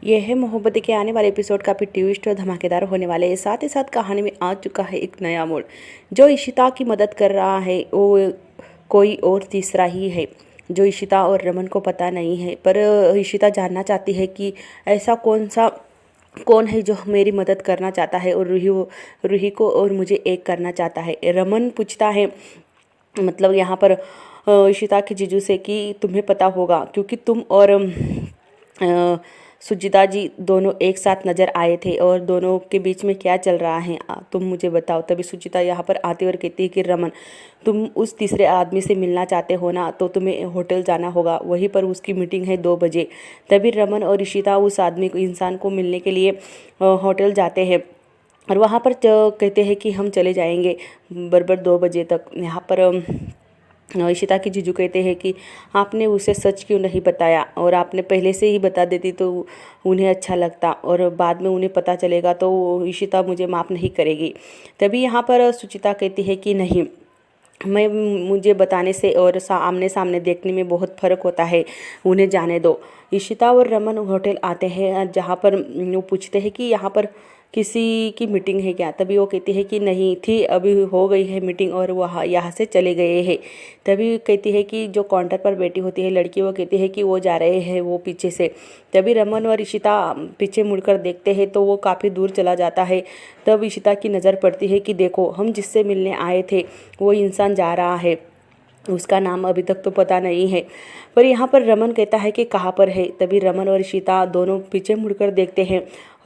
ये है मोहब्बत के आने वाले एपिसोड काफ़ी ट्विस्ट और धमाकेदार होने वाले हैं। साथ ही साथ कहानी में आ चुका है एक नया मोड़। जो इशिता की मदद कर रहा है वो कोई और तीसरा ही है, जो इशिता और रमन को पता नहीं है। पर इशिता जानना चाहती है कि ऐसा कौन है जो मेरी मदद करना चाहता है और रूही को और मुझे एक करना चाहता है। रमन पूछता है मतलब यहाँ पर इशिता के जीजू से कि तुम्हें पता होगा, क्योंकि तुम और सुजिता जी दोनों एक साथ नज़र आए थे और दोनों के बीच में क्या चल रहा है तुम मुझे बताओ। तभी सुजिता यहाँ पर आती और कहती है कि रमन, तुम उस तीसरे आदमी से मिलना चाहते हो ना, तो तुम्हें होटल जाना होगा, वहीं पर उसकी मीटिंग है 2 बजे। तभी रमन और इशिता उस इंसान को मिलने के लिए होटल जाते हैं और वहाँ पर कहते हैं कि हम चले जाएंगे बराबर 2 बजे तक। यहाँ पर इशिता की जीजू कहते हैं कि आपने उसे सच क्यों नहीं बताया, और आपने पहले से ही बता देती तो उन्हें अच्छा लगता, और बाद में उन्हें पता चलेगा तो इशिता मुझे माफ़ नहीं करेगी। तभी यहाँ पर सुचिता कहती है कि नहीं, मुझे बताने से और आमने सामने देखने में बहुत फ़र्क होता है, उन्हें जाने दो। इशिता और रमन होटल आते हैं जहाँ पर वो पूछते हैं कि यहाँ पर किसी की मीटिंग है क्या। तभी वो कहती है कि नहीं थी, अभी हो गई है मीटिंग और वो यहाँ से चले गए हैं। तभी कहती है कि जो काउंटर पर बैठी होती है लड़की, वो कहती है कि वो जा रहे हैं वो पीछे से। तभी रमन और इशिता पीछे मुड़कर देखते हैं तो वो काफ़ी दूर चला जाता है। तब इशिता की नज़र पड़ती है कि देखो, हम जिससे मिलने आए थे वो इंसान जा रहा है, उसका नाम अभी तक तो पता नहीं है। पर यहाँ पर रमन कहता है कि कहाँ पर है। तभी रमन और इशिता दोनों पीछे मुड़कर देखते हैं।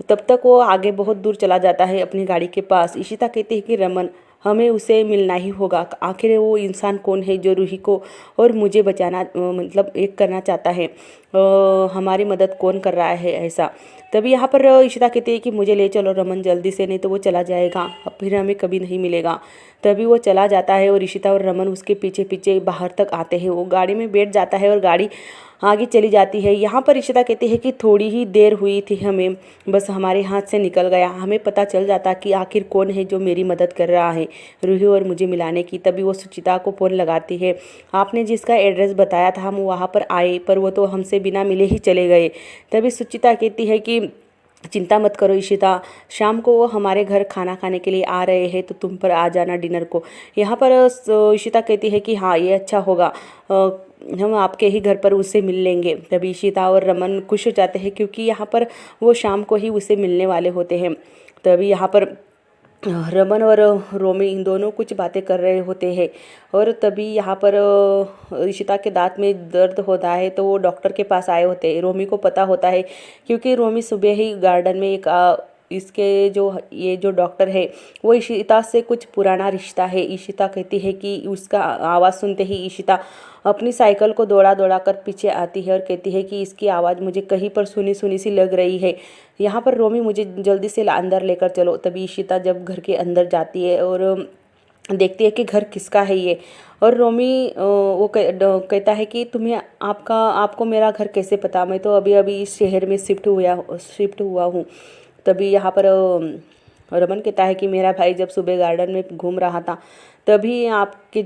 तब तक वो आगे बहुत दूर चला जाता है अपनी गाड़ी के पास। इशिता कहती है कि रमन, हमें उसे मिलना ही होगा, आखिर वो इंसान कौन है जो रूही को और मुझे बचाना मतलब एक करना चाहता है, हमारी मदद कौन कर रहा है ऐसा। तभी यहाँ पर इशिता कहती है कि मुझे ले चलो रमन जल्दी से, नहीं तो वो चला जाएगा, फिर हमें कभी नहीं मिलेगा। तभी वो चला जाता है और इशिता और रमन उसके पीछे पीछे बाहर तक आते हैं। वो गाड़ी में बैठ जाता है और गाड़ी आगे चली जाती है। यहाँ पर इशिता कहती है कि थोड़ी ही देर हुई थी, हमें बस हमारे हाथ से निकल गया, हमें पता चल जाता कि आखिर कौन है जो मेरी मदद कर रहा है रूही और मुझे मिलाने की। तभी वो सुचिता को फ़ोन लगाती है, आपने जिसका एड्रेस बताया था हम वहाँ पर आए, पर वो तो हमसे बिना मिले ही चले गए। तभी सुचिता कहती है कि चिंता मत करो इशिता, शाम को वो हमारे घर खाना खाने के लिए आ रहे हैं, तो तुम पर आ जाना डिनर को। यहाँ पर इशिता कहती है कि हाँ ये अच्छा होगा, हम आपके ही घर पर उससे मिल लेंगे। तभी इशिता और रमन खुश हो जाते हैं क्योंकि यहाँ पर वो शाम को ही उससे मिलने वाले होते हैं। तभी यहाँ पर रमन और रोमी इन दोनों कुछ बातें कर रहे होते हैं और तभी यहाँ पर इशिता के दांत में दर्द होता है तो वो डॉक्टर के पास आए होते हैं। रोमी को पता होता है क्योंकि रोमी सुबह ही गार्डन में एक इसके जो डॉक्टर है वो इशिता से कुछ पुराना रिश्ता है। इशिता कहती है कि उसका आवाज़ सुनते ही इशिता अपनी साइकिल को दौड़ा दौड़ा कर पीछे आती है और कहती है कि इसकी आवाज़ मुझे कहीं पर सुनी सुनी सी लग रही है। यहाँ पर रोमी, मुझे जल्दी से अंदर लेकर चलो। तभी इशिता जब घर के अंदर जाती है और देखती है कि घर किसका है ये, और रोमी वो कहता है कि तुम्हें आपको मेरा घर कैसे पता, मैं तो अभी अभी इस शहर में शिफ्ट हुआ हूँ। तभी यहाँ पर रमन कहता है कि मेरा भाई जब सुबह गार्डन में घूम रहा था तभी आपके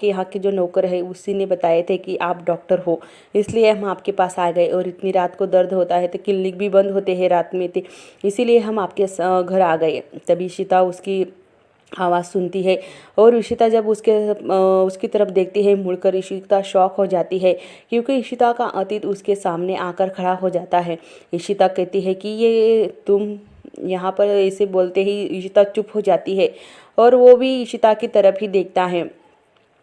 यहाँ के जो नौकर है उसी ने बताए थे कि आप डॉक्टर हो, इसलिए हम आपके पास आ गए। और इतनी रात को दर्द होता है तो क्लिनिक भी बंद होते हैं रात में, थे इसीलिए हम आपके घर आ गए। तभी इशिता उसकी आवाज़ सुनती है और इशिता जब उसकी तरफ देखती है मुड़कर, इशिता शॉक हो जाती है क्योंकि इशिता का अतीत उसके सामने आकर खड़ा हो जाता है। इशिता कहती है कि ये तुम, यहाँ पर ऐसे बोलते ही इशिता चुप हो जाती है और वो भी इशिता की तरफ ही देखता है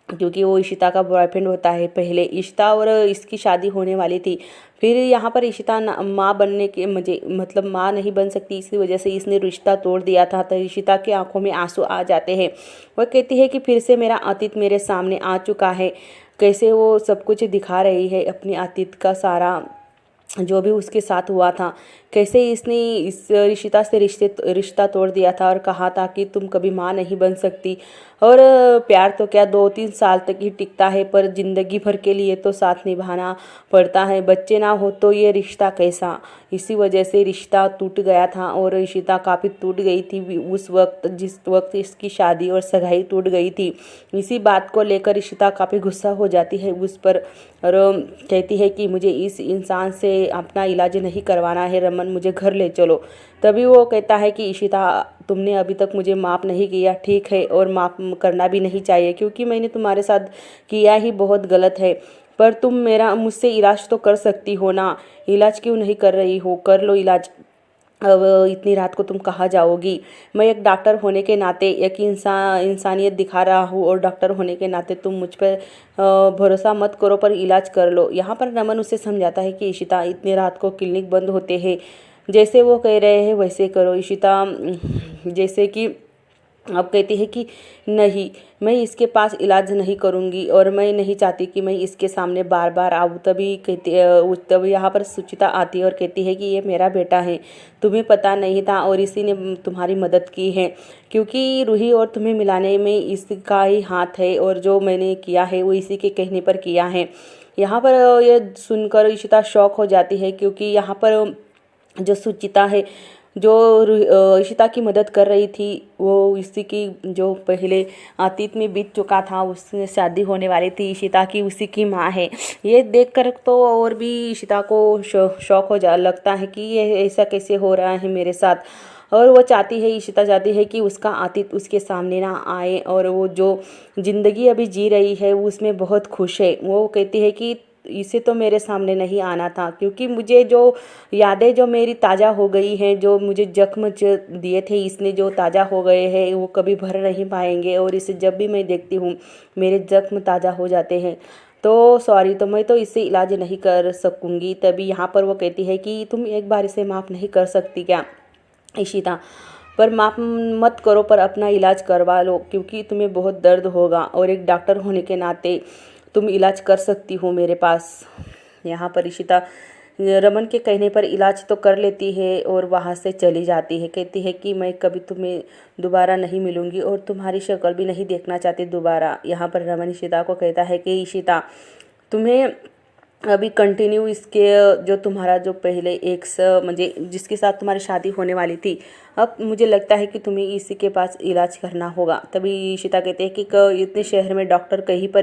क्योंकि वो इशिता का बॉयफ्रेंड होता है। पहले इशिता और इसकी शादी होने वाली थी, फिर यहाँ पर इशिता माँ बनने के मतलब माँ नहीं बन सकती, इसी वजह से इसने रिश्ता तोड़ दिया था। तो इशिता की आंखों में आंसू आ जाते हैं। वह कहती है कि फिर से मेरा अतीत मेरे सामने आ चुका है, कैसे वो सब कुछ दिखा रही है अपने अतीत का सारा जो भी उसके साथ हुआ था, कैसे इसने इस इशिता से रिश्ता तोड़ दिया था और कहा था कि तुम कभी माँ नहीं बन सकती। और प्यार तो क्या 2-3 साल तक ही टिकता है, पर ज़िंदगी भर के लिए तो साथ निभाना पड़ता है, बच्चे ना हो तो ये रिश्ता कैसा। इसी वजह से रिश्ता टूट गया था और इशिता काफ़ी टूट गई थी उस वक्त जिस वक्त इसकी शादी और सगाई टूट गई थी। इसी बात को लेकर इशिता काफ़ी गुस्सा हो जाती है उस पर। और कहती है कि मुझे इस इंसान से अपना इलाज नहीं करवाना है रमन, मुझे घर ले चलो। तभी वो कहता है कि इशिता, तुमने अभी तक मुझे माफ़ नहीं किया, ठीक है, और माफ़ करना भी नहीं चाहिए क्योंकि मैंने तुम्हारे साथ किया ही बहुत गलत है। पर तुम मेरा मुझसे इलाज तो कर सकती हो ना, इलाज क्यों नहीं कर रही हो? कर लो इलाज। अब इतनी रात को तुम कहाँ जाओगी? मैं एक डॉक्टर होने के नाते एक इंसानियत दिखा रहा हूँ, और डॉक्टर होने के नाते तुम मुझ पर भरोसा मत करो, पर इलाज कर लो। यहाँ पर रमन उसे समझाता है कि इशिता, इतनी रात को क्लिनिक बंद होते हैं, जैसे वो कह रहे हैं वैसे करो। इशिता जैसे कि अब कहती है कि नहीं, मैं इसके पास इलाज नहीं करूँगी, और मैं नहीं चाहती कि मैं इसके सामने बार बार आऊँ। तभी यहाँ पर सुचिता आती है और कहती है कि ये मेरा बेटा है, तुम्हें पता नहीं था और इसी ने तुम्हारी मदद की है, क्योंकि रूही और तुम्हें मिलाने में इसका ही हाथ है, और जो मैंने किया है वो इसी के कहने पर किया है। यहाँ पर ये सुनकर इशिता शॉक हो जाती है, क्योंकि यहाँ पर जो सुचिता है, जो इशिता की मदद कर रही थी, वो इसी की जो पहले अतीत में बीत चुका था, उससे शादी होने वाली थी इशिता की, उसी की माँ है। ये देखकर तो और भी इशिता को शौक हो जा लगता है कि ये ऐसा कैसे हो रहा है मेरे साथ। और वो चाहती है, इशिता चाहती है कि उसका अतीत उसके सामने ना आए, और वो जो ज़िंदगी अभी जी रही है उसमें बहुत खुश है। वो कहती है कि इसे तो मेरे सामने नहीं आना था, क्योंकि मुझे जो यादें जो मेरी ताज़ा हो गई हैं, जो मुझे जख्म जो दिए थे इसने जो ताज़ा हो गए हैं, वो कभी भर नहीं पाएंगे, और इसे जब भी मैं देखती हूँ मेरे जख्म ताज़ा हो जाते हैं। तो सॉरी, तो मैं तो इससे इलाज नहीं कर सकूँगी। तभी यहाँ पर वो कहती है कि तुम एक बार इसे माफ़ नहीं कर सकती क्या इशिता? पर माफ़ मत करो, पर अपना इलाज करवा लो, क्योंकि तुम्हें बहुत दर्द होगा, और एक डॉक्टर होने के नाते तुम इलाज कर सकती हो मेरे पास। यहाँ पर इशिता रमन के कहने पर इलाज तो कर लेती है और वहाँ से चली जाती है। कहती है कि मैं कभी तुम्हें दोबारा नहीं मिलूंगी, और तुम्हारी शक्ल भी नहीं देखना चाहती दोबारा। यहाँ पर रमन इशिता को कहता है कि इशिता, तुम्हें अभी कंटिन्यू इसके जो तुम्हारा जो पहले एक्स म्हणजे जिसके साथ तुम्हारी शादी होने वाली थी, अब मुझे लगता है कि तुम्हें इसी के पास इलाज करना होगा। तभी इशिता कहते हैं कि इतने शहर में डॉक्टर कहीं पर